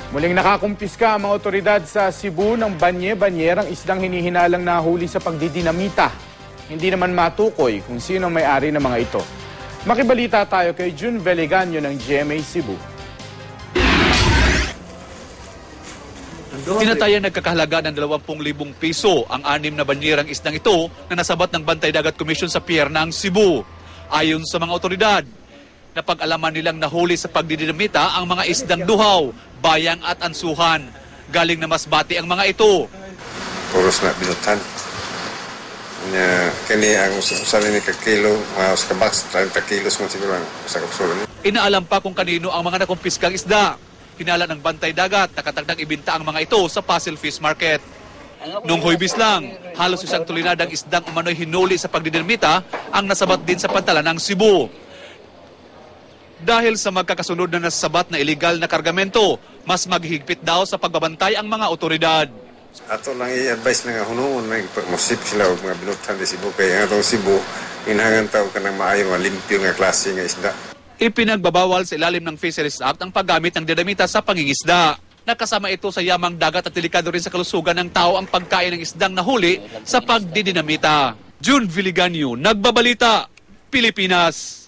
Muling nakakumpiska ang mga otoridad sa Cebu ng banye-banyerang isdang hinihinalang nahuli sa pagdidinamita. Hindi naman matukoy kung sino ang may-ari ng mga ito. Makibalita tayo kay June Veliganyo ng GMA Cebu. Tinatayang nagkakahalaga ng 20,000 piso ang 6 na banyerang isdang ito na nasabat ng Bantay Dagat Commission sa pier ng Cebu. Ayon sa mga otoridad, napag-alaman nilang nahuli sa pagdidinamita ang mga isdang duhaw, bayang at ansuhan. Galing na Masbate ang mga ito. Puros na binutan. Kini ang usanin ni kakilo, mga sa box, 30 kilos mo siguro sa kapsulo. Inaalam pa kung kanino ang mga nakumpiskang isda. Hinala ng Bantay Dagat, nakatagdang ibinta ang mga ito sa Pasil Fish Market. Noong Huwebes lang, halos isang tulinadang isdang umano'y hinuli sa pagdidinamita ang nasabat din sa pantalan ng Cebu. Dahil sa magkakasunod na nasasabat na iligal na kargamento, mas maghigpit daw sa pagbabantay ang mga otoridad. Ato lang i-advise na nga hunungon na musip sila o mga binutan di Cebu. Kaya nga itong Cebu, inhangan tao ka ng maayong limpyo nga klase nga isda. Ipinagbabawal sa ilalim ng Fisheries Act ang paggamit ng dinamita sa pangingisda. Nakasama ito sa yamang dagat at delikado rin sa kalusugan ng tao ang pagkain ng isdang nahuli sa pagdidinamita. June Veliganyo, Nagbabalita, Pilipinas.